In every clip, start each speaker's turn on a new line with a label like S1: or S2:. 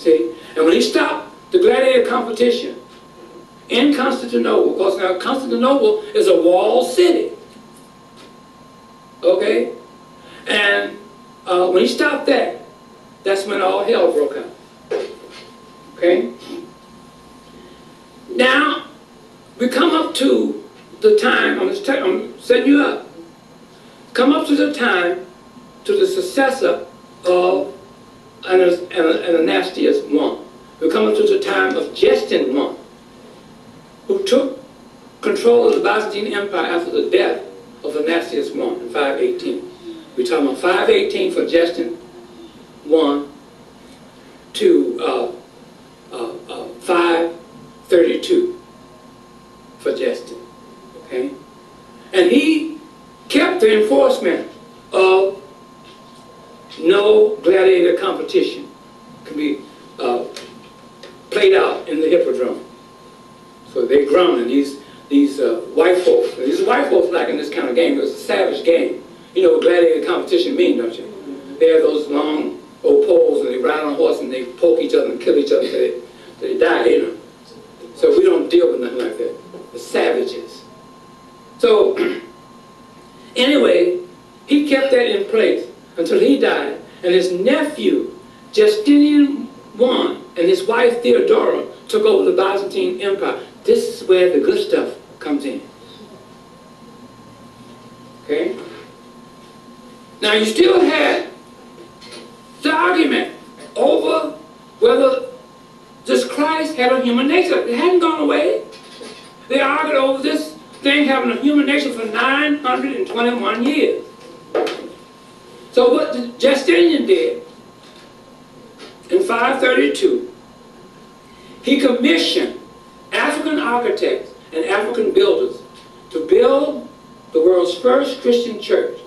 S1: See? And when he stopped the gladiator competition in Constantinople, because now Constantinople is a walled city. Okay? And when he stopped that, that's when all hell broke out. Okay? Now, we come up to the time, I'm setting you up, come up to the time, to the successor of Anastasius I. We come up to the time of Justin I, who took control of the Byzantine Empire after the death of Anastasius I in 518. We're talking about 518 for Justin I to 532 for Justin. Okay? And he kept the enforcement of no gladiator competition can be played out in the hippodrome. So they're grounding these white folks. And these white folks like in this kind of game. It's a savage game. You know what gladiator competition means, don't you? They have those long old poles and they ride on a horse and they poke each other and kill each other till they die, you know. So we don't deal with nothing like that. The savages. So anyway, he kept that in place until he died. And his nephew, Justinian I, and his wife Theodora took over the Byzantine Empire. This is where the good stuff comes in. Okay? Now you still had the argument over whether this Christ had a human nature. It hadn't gone away. They argued over this thing having a human nature for 921 years. So what Justinian did in 532, he commissioned African architects and African builders to build the world's first Christian church,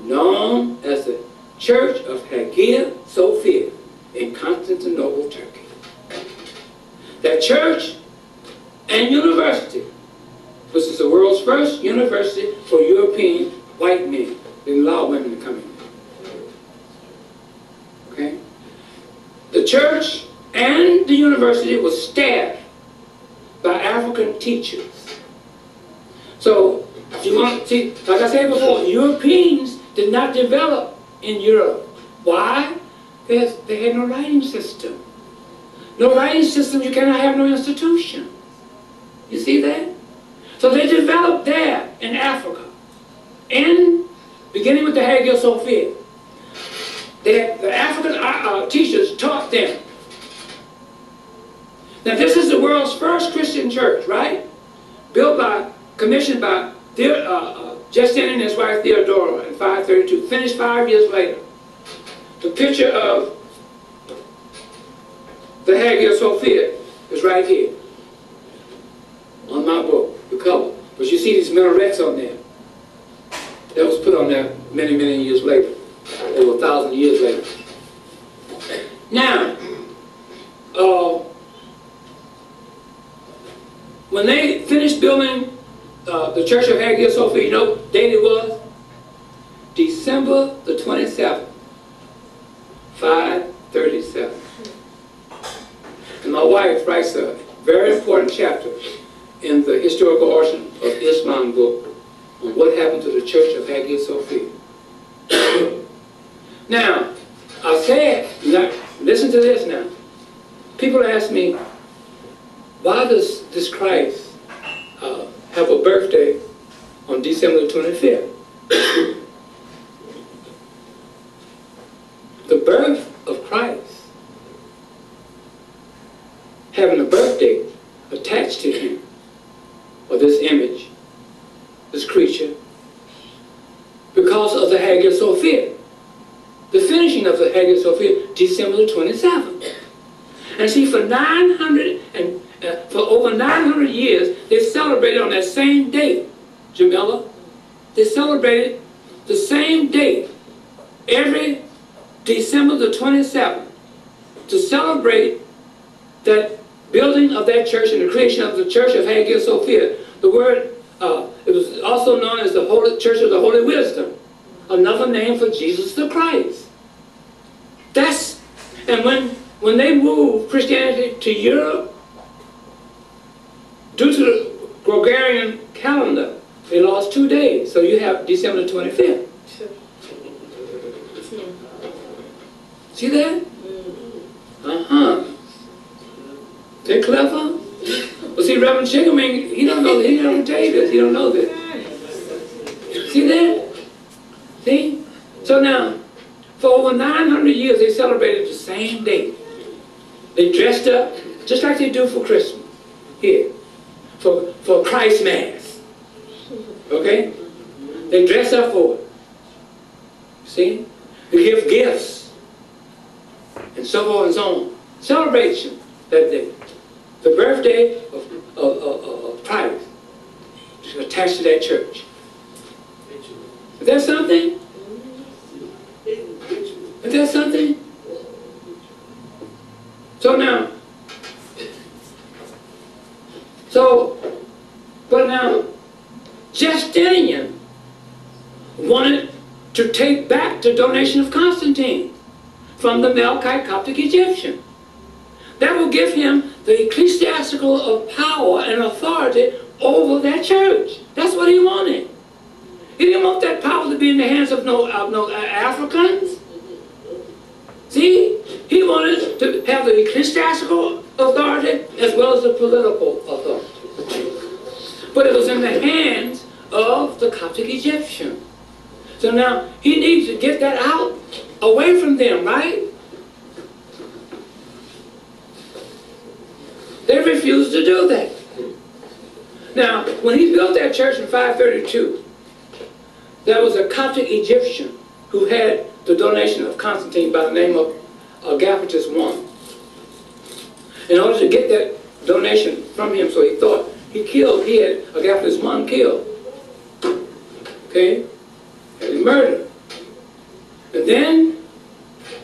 S1: known as the Church of Hagia Sophia in Constantinople, Turkey. That church and university, which is the world's first university for European white men. They allow women to come in. Okay? The church and the university was staffed by African teachers. So, if you want to see, like I said before, Europeans did not develop in Europe. Why? They had no writing system. No writing system, you cannot have no institution. You see that? So they developed there in Africa, beginning with the Hagia Sophia. The African teachers taught them. Now this is the world's first Christian church, right? Commissioned by Justinian and his wife Theodora in 532, finished 5 years later. The picture of the Hagia Sophia is right here on my book, the cover. But you see these minarets on there. That was put on there many, many years later, over 1,000 years later. Now, when they finished building the Church of Hagia Sophia, you know what date it was? December the 27th, 537. And my wife writes a very important chapter in the Historical Origin of Islam book on what happened to the Church of Hagia Sophia. Now, I said, listen to this now. People ask me, why does this Christ have a birthday on December the 25th? The birth of Christ, having a birthday attached to him, or this image, this creature, because of the Hagia Sophia. The finishing of the Hagia Sophia, December the 27th. And see, for over 900 years, they celebrated on that same date, Jamila. They celebrated the same date every December the 27th to celebrate that building of that church and the creation of the Church of Hagia Sophia. The word, it was also known as the Holy Church of the Holy Wisdom, another name for Jesus the Christ. And when when they moved Christianity to Europe, due to the Gregorian calendar, they lost 2 days. So you have December 25th. See that? Uh-huh. They're clever. Well, see, Reverend Sugarman, he don't know, he don't tell you this, he don't know this. See that? See? So now, for over 900 years, they celebrated the same day. They dressed up just like they do for Christmas here, for Christ Mass. Okay? They dress up for it. See? They give gifts and so forth and so on. Celebration that day. The birthday of Christ is attached to that church. Is that something? Is that something? So now, but now, Justinian wanted to take back the donation of Constantine from the Melkite Coptic Egyptian. That will give him the ecclesiastical power and authority over that church. That's what he wanted. He didn't want that power to be in the hands of no Africans. See? He wanted to have the ecclesiastical authority as well as the political authority. But it was in the hands of the Coptic Egyptian. So now, he needs to get that out, away from them, right? They refused to do that. Now, when he built that church in 532, there was a Coptic Egyptian who had the donation of Constantine by the name of Agapetus I. In order to get that donation from him, so he thought he had Agapetus I killed. Okay? And he murdered. And then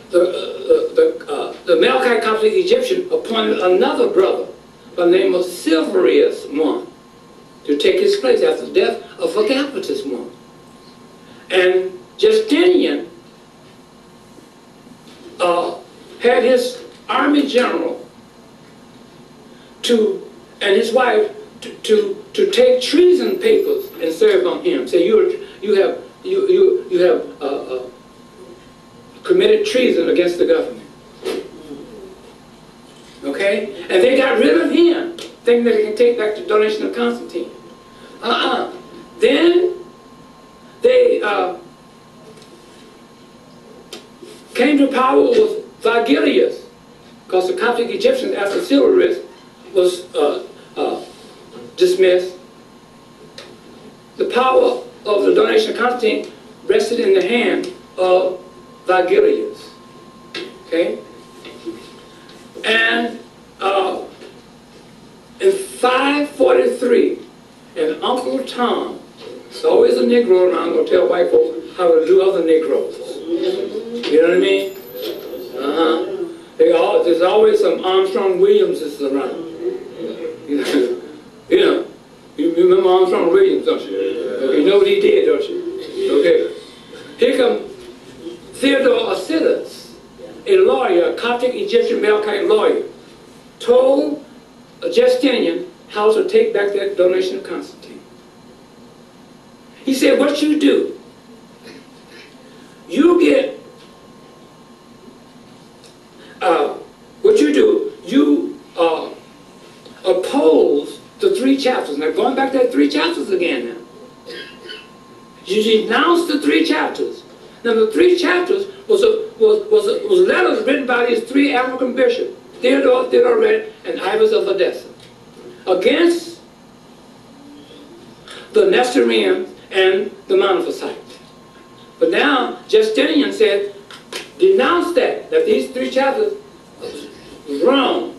S1: the Melkite Coptic Egyptian appointed another brother by the name of Silverius I to take his place after the death of Agapetus I. And Justinian had his army general and his wife to take treason papers and serve on him. Say you have committed treason against the government. Okay, and they got rid of him, thinking that they can take back the donation of Constantine. Then they came to power with Vigilius, because the Coptic Egyptians, after Silverius was dismissed, the power of the donation of Constantine rested in the hand of Vigilius. Okay? And in 543, an Uncle Tom, there's always a Negro around going to tell white folks how to do other Negroes. You know what I mean? There's always some Armstrong Williamses around. You know, you remember Armstrong Williams, don't you? Okay, you know what he did, don't you? Okay. Here comes Theodore Acitus, a lawyer, a Coptic Egyptian Melkite lawyer, told Justinian how to take back that donation of Constantine. He said, what you do, you oppose the 3 chapters. Now, going back to that 3 chapters again now. You denounce the 3 chapters. Now, the 3 chapters was letters written by these 3 African bishops, Theodore, Theodoret, and Ibis of Edessa, against the Nestorians and the Monophysites. But now, Justinian said, denounce that these 3 chapters was wrong.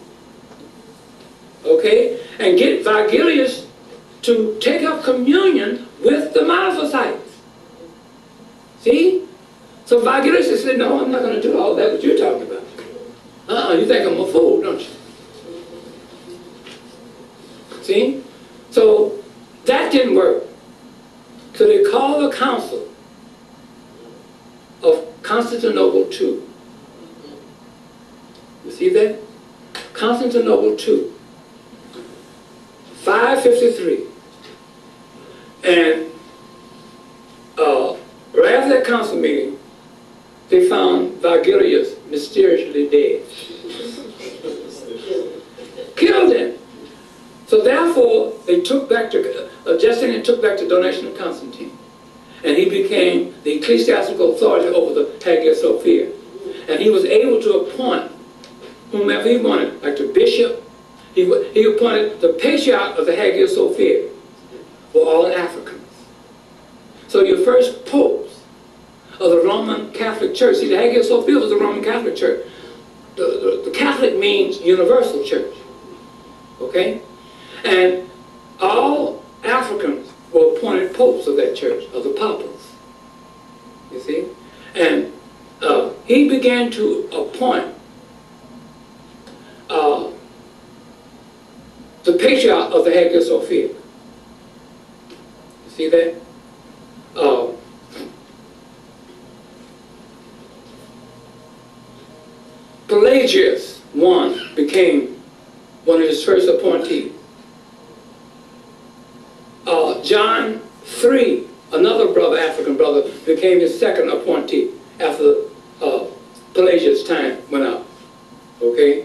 S1: Okay? And get Vigilius to take up communion with the Monophysites. See? So Vigilius said, no, I'm not going to do all that what you're talking about. You think I'm a fool, don't you? See? So that didn't work. So they called the council of Constantinople II. You see that? Constantinople II, 553. And right after that council meeting, they found Vigilius mysteriously dead. Killed him. So therefore, they took back to, Justinian took back the donation of Constantine. And he became the ecclesiastical authority over the Hagia Sophia. And he was able to appoint whomever he wanted, like the bishop. He appointed the patriarch of the Hagia Sophia, were all Africans. So your first popes of the Roman Catholic Church, see, the Hagia Sophia was the Roman Catholic Church. The Catholic means universal church, okay? And all Africans were appointed popes of that church, of the papas, you see? And he began to appoint the patriarch of the Hagia Sophia. You see that? Pelagius I became one of his first appointees. John III, another brother, African brother, became his second appointee after Pelagius' time went out. Okay?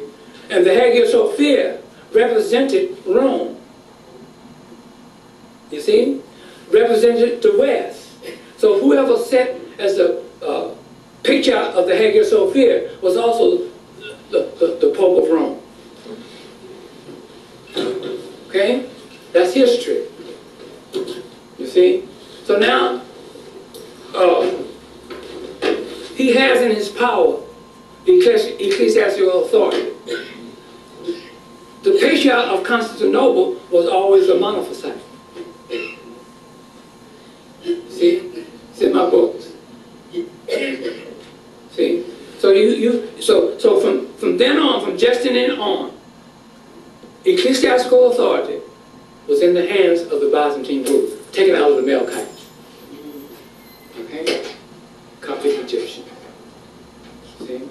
S1: And the Hagia Sophia represented Rome. You see? Represented the West. So whoever sat as the patriarch of the Hagia Sophia was also the Pope of Rome. Okay? That's history. You see? So now, he has in his power the ecclesiastical authority. The patriarch of Constantinople was always a monophysite. See? It's in my books. See? So from then on, from Justinian on, ecclesiastical authority was in the hands of the Byzantine group, taken out of the Melkites. Okay? Coptic Egyptian. See?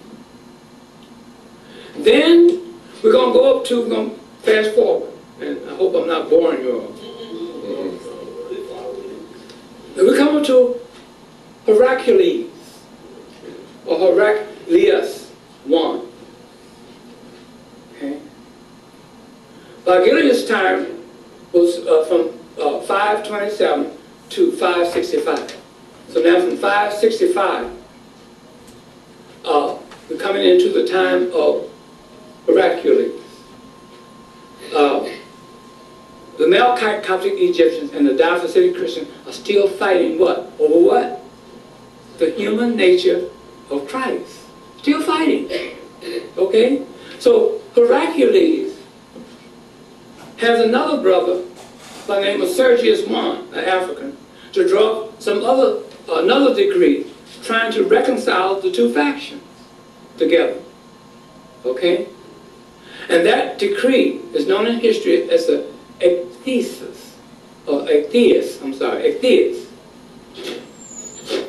S1: Then we're going to go up to, we're going to fast forward, and I hope I'm not boring you all. Then we come up to Heracles, or Heraclius I. Okay? Vigilius' time was from 527 to 565. So now from 565, we're coming into the time of Heracles. The Melkite Coptic Egyptians and the Diaphysite Christians are still fighting what? Over what? The human nature of Christ. Still fighting. Okay? So Heracles has another brother by the name of Sergius I, an African, to draw another decree trying to reconcile the two factions together. Okay? And that decree is known in history as the Ecthesis, or Ectheus, I'm sorry, Ectheus.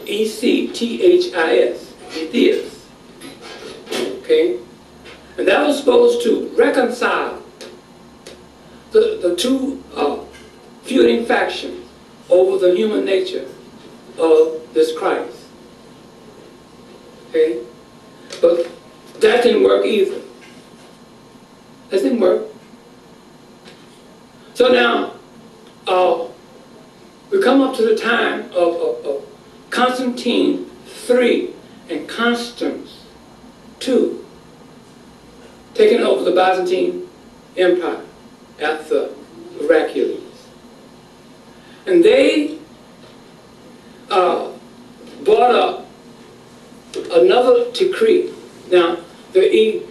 S1: E-C-T-H-I-S, Ectheus. Okay? And that was supposed to reconcile the two feuding factions over the human nature of this Christ. Okay? But that didn't work either. That didn't work. So now, we come up to the time of Constantine III and Constans II taking over the Byzantine Empire after Heracles. And they brought up another decree. Now, the